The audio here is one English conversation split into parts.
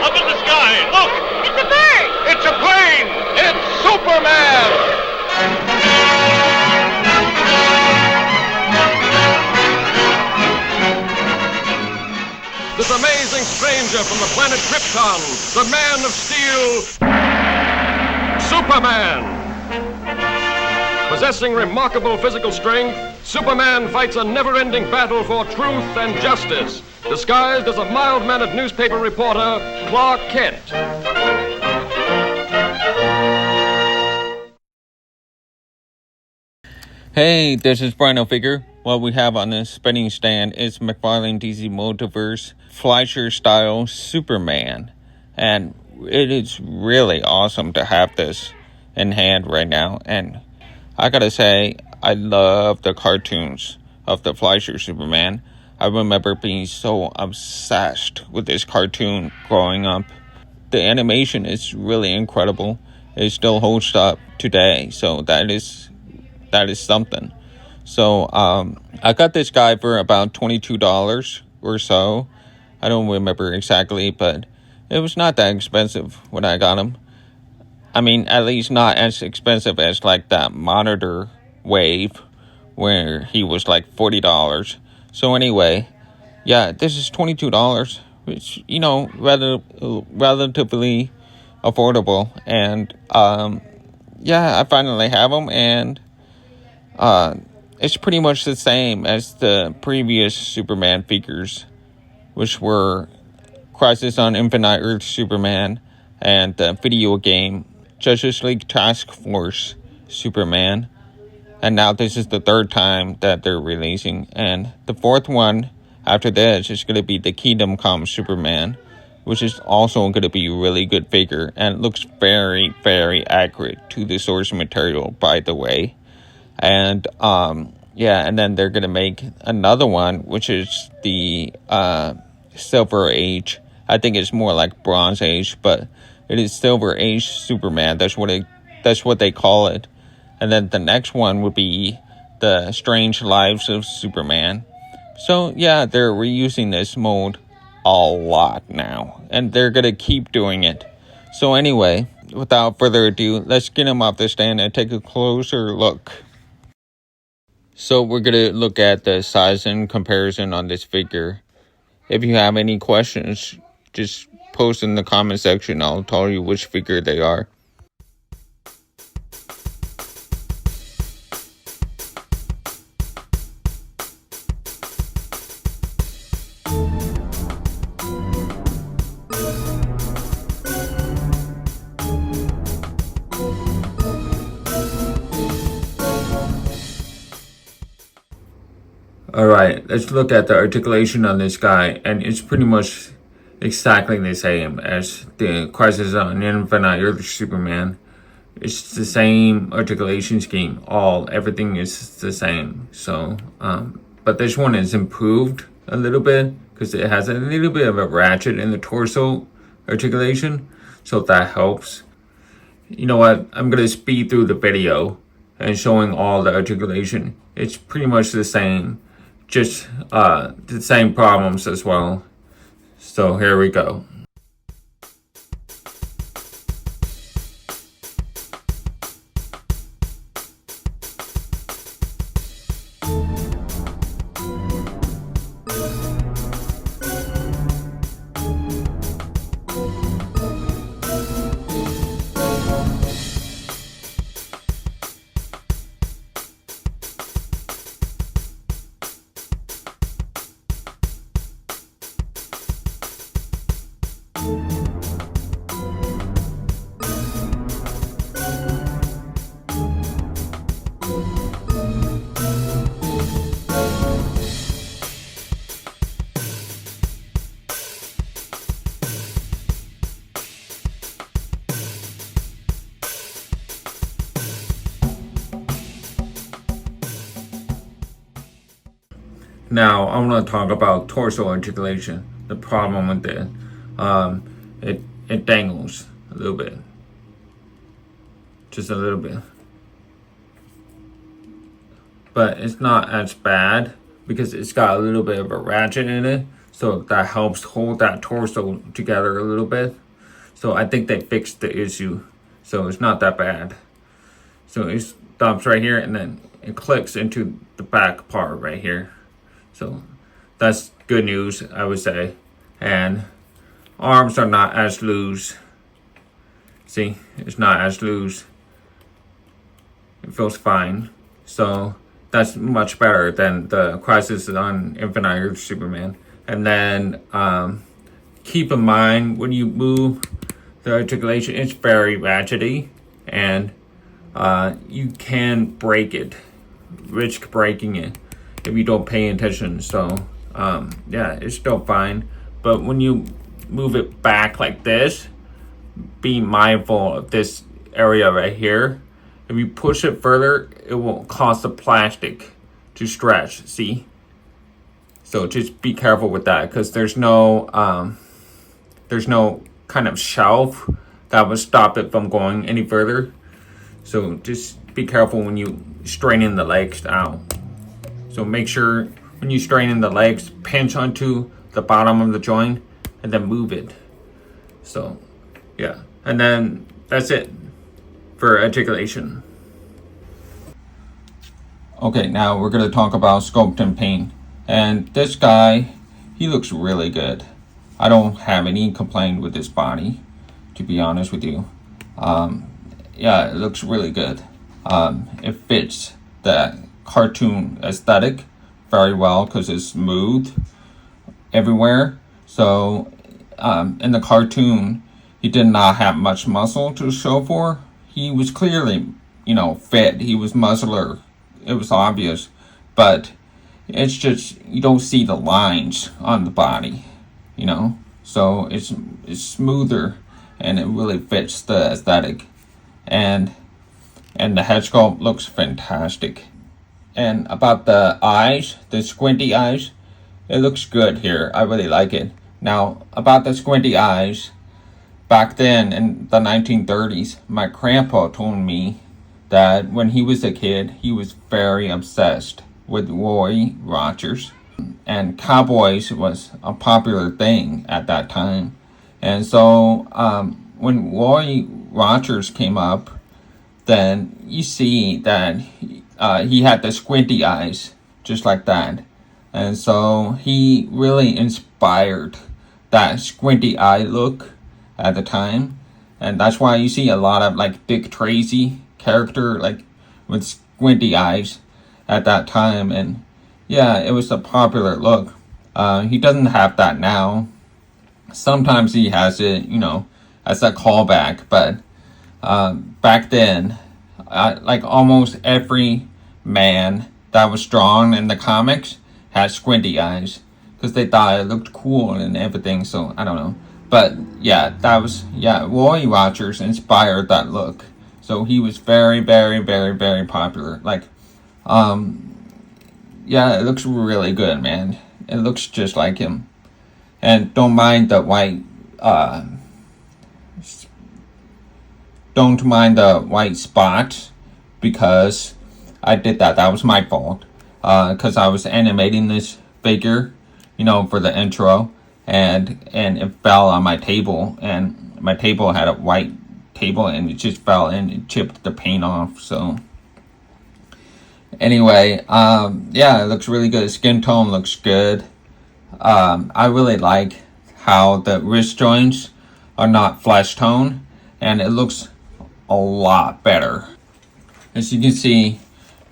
Up in the sky, look! It's a bird! It's a plane! It's Superman! This amazing stranger from the planet Krypton, the Man of Steel, Superman. Possessing remarkable physical strength, Superman fights a never-ending battle for truth and justice, disguised as a mild-mannered newspaper reporter, Clark Kent. Hey, this is Brino Figure. What we have on this spinning stand is McFarlane DC Multiverse Fleischer style Superman. And it is really awesome to have this in hand right now. And I gotta say, I love the cartoons of the Fleischer Superman. I remember being so obsessed with this cartoon growing up. The animation is really incredible. It still holds up today, so that is something. So I got this guy for about $22 or so. I don't remember exactly, but it was not that expensive when I got him. I mean, at least not as expensive as like that Monitor Wave where he was like $40. So anyway, yeah, this is $22, which, you know, relatively affordable. And yeah, I finally have him, and it's pretty much the same as the previous Superman figures, which were Crisis on Infinite Earth Superman and the video game Justice League Task Force Superman. And now this is the third time that they're releasing. And the fourth one after this is going to be the Kingdom Come Superman, which is also going to be a really good figure. And it looks very, very accurate to the source material, by the way. And yeah, and then they're going to make another one, which is the Silver Age. I think it's more like Bronze Age, but it is Silver Age Superman. That's what they call it. And then the next one would be the Strange Lives of Superman. So yeah, they're reusing this mold a lot now, and they're gonna keep doing it. So anyway, without further ado, let's get him off the stand and take a closer look. So we're gonna look at the size and comparison on this figure. If you have any questions, just post in the comment section. I'll tell you which figure they are. Alright, let's look at the articulation on this guy, and it's pretty much exactly the same as the Crisis on Infinite Earth Superman. It's the same articulation scheme. Everything is the same. So, but this one is improved a little bit because it has a little bit of a ratchet in the torso articulation, so that helps. You know what? I'm gonna speed through the video and showing all the articulation. It's pretty much the same, just the same problems as well. So here we go. Now, I want to talk about torso articulation. The problem with it, it dangles a little bit. Just a little bit. But it's not as bad because it's got a little bit of a ratchet in it. so that helps hold that torso together a little bit. So I think they fixed the issue, so it's not that bad. So it stops right here, and then it clicks into the back part right here. So that's good news, I would say. And arms are not as loose. See, it's not as loose. It feels fine. So that's much better than the Crisis on Infinite Superman. And then keep in mind when you move the articulation, it's very ratchety, and you can break it, risk breaking it if you don't pay attention. So yeah, it's still fine. But when you move it back like this, be mindful of this area right here. If you push it further, it will cause the plastic to stretch. See? So just be careful with that, because there's no kind of shelf that would stop it from going any further. So just be careful when you straighten the legs out. So make sure when you straighten the legs, pinch onto the bottom of the joint and then move it. So yeah, and then that's it for articulation. Okay, now we're going to talk about Sculpt and paint. And this guy, he looks really good. I don't have any complaint with this body, to be honest with you. Yeah, it looks really good. It fits the cartoon aesthetic very well because it's smooth everywhere. So in the cartoon, he did not have much muscle to show for. He was clearly, fit. He was muscular. It was obvious. But it's just, you don't see the lines on the body, So it's smoother, and it really fits the aesthetic. And the head sculpt looks fantastic. And about the eyes, the squinty eyes, it looks good here. I really like it. Now, about the squinty eyes, back then in the 1930s, my grandpa told me that when he was a kid, he was very obsessed with Roy Rogers. And cowboys was a popular thing at that time. And so when Roy Rogers came up, then you see that he had the squinty eyes, just like that. And so he really inspired that squinty eye look at the time. And that's why you see a lot of like Dick Tracy character like with squinty eyes at that time. And yeah, it was a popular look. He doesn't have that now. Sometimes he has it, as a callback. But back then, like almost every man that was drawn in the comics had squinty eyes because they thought it looked cool and everything. So I don't know. But yeah, Roy Rogers inspired that look. So he was very, very, very, very popular. Like, yeah, it looks really good, man. It looks just like him. And don't mind the white spots, because I did that. That was my fault. Because I was animating this figure, for the intro, and it fell on my table, and my table had a white table, and it just fell and it chipped the paint off. So anyway, yeah, it looks really good. Skin tone looks good. I really like how the wrist joints are not flesh tone, and it looks a lot better. As you can see,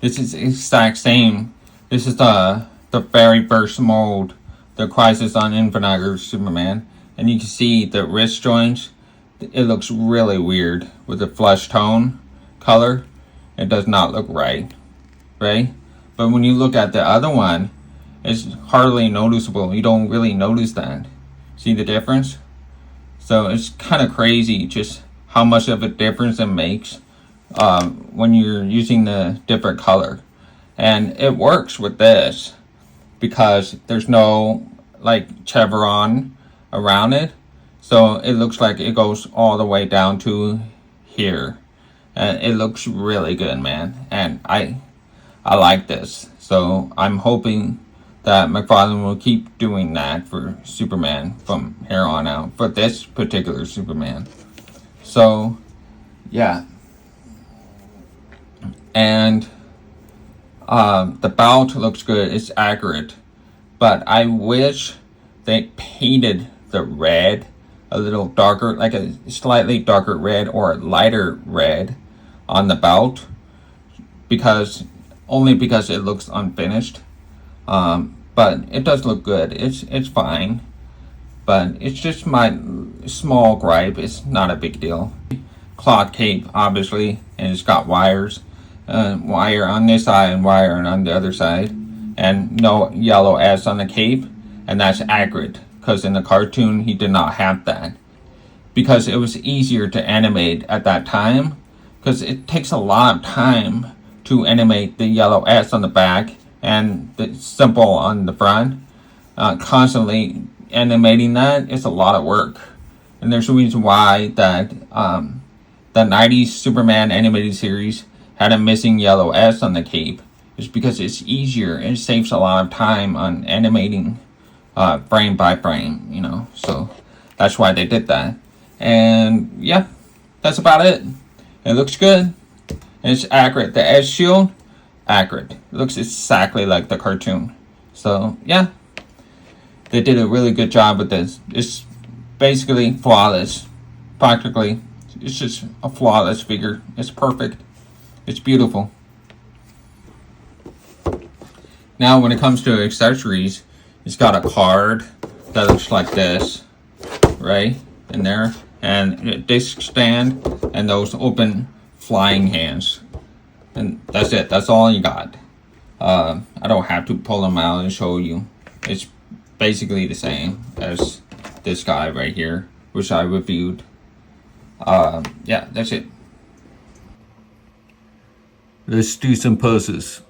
this is the exact same. This is the very first mold, the Crisis on Infinite Superman, and you can see the wrist joints. It looks really weird with the flesh tone color. It does not look right? But when you look at the other one, it's hardly noticeable. You don't really notice that. See the difference? So it's kind of crazy just how much of a difference it makes when you're using the different color. And it works with this because there's no like chevron around it. So it looks like it goes all the way down to here. And it looks really good, man. And I like this. So I'm hoping that McFarlane will keep doing that for Superman from here on out, for this particular Superman. So, yeah. And the belt looks good, it's accurate. But I wish they painted the red a little darker, like a slightly darker red or a lighter red on the belt, because it looks unfinished. But it does look good. It's fine, but it's just my small gripe. It's not a big deal. Cloth cape, obviously, and it's got wires, wire on this side and wire on the other side, and no yellow S on the cape, and that's accurate, because in the cartoon he did not have that, because it was easier to animate at that time, because it takes a lot of time to animate the yellow S on the back and the symbol on the front. Constantly animating that is a lot of work, and there's a reason why that the 90s Superman animated series had a missing yellow S on the cape. It's because it's easier and it saves a lot of time on animating frame by frame, you know, so that's why they did that. And yeah, that's about it. It looks good. It's accurate. The edge shield, accurate. It looks exactly like the cartoon. So yeah, they did a really good job with this. It's basically flawless. Practically, it's just a flawless figure. It's perfect. It's beautiful. Now when it comes to accessories, it's got a card that looks like this, right in there, and a disc stand, and those open flying hands, and that's it. That's all you got. I don't have to pull them out and show you. It's basically the same as this guy right here, which I reviewed. Yeah, that's it. Let's do some poses.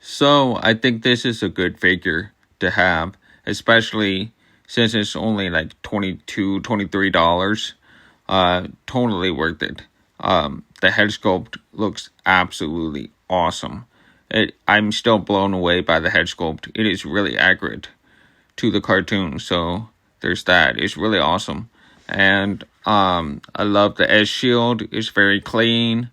So I think this is a good figure to have, especially since it's only like $22, $23. Totally worth it. The head sculpt looks absolutely awesome. I'm still blown away by the head sculpt. It is really accurate to the cartoon, so there's that. It's really awesome. And I love the edge shield. It's very clean,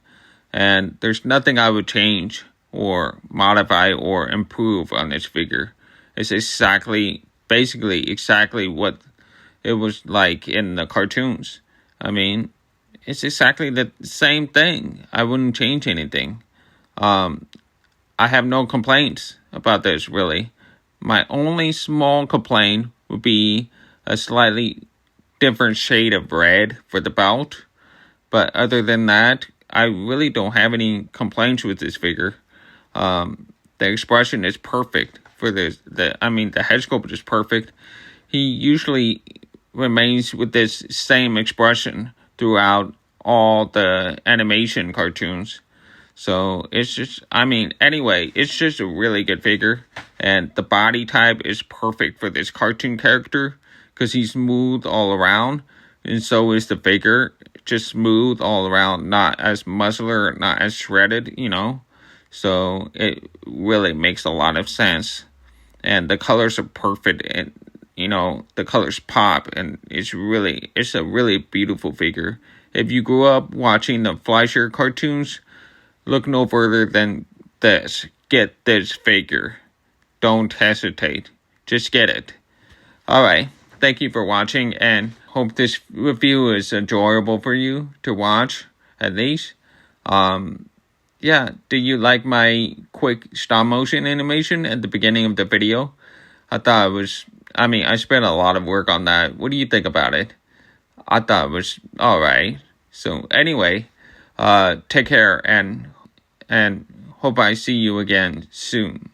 and there's nothing I would change or modify or improve on this figure. It's basically exactly what it was like in the cartoons. I mean, it's exactly the same thing. I wouldn't change anything. I have no complaints about this, really. My only small complaint would be a slightly different shade of red for the belt. But other than that, I really don't have any complaints with this figure. The expression is perfect for this. The head sculpt is perfect. He usually remains with this same expression throughout all the animation cartoons. So it's just, anyway, it's just a really good figure. And the body type is perfect for this cartoon character, because he's smooth all around. And so is the figure, just smooth all around, not as muscular, not as shredded, you know. So it really makes a lot of sense. And the colors are perfect, and you know, the colors pop, and it's a really beautiful figure. If you grew up watching the Fleischer cartoons, look no further than this. Get this figure. Don't hesitate. Just get it. Alright, thank you for watching, and hope this review is enjoyable for you to watch, at least. Yeah, do you like my quick stop motion animation at the beginning of the video? I thought it was, I spent a lot of work on that. What do you think about it? I thought it was alright. So anyway, take care and hope I see you again soon.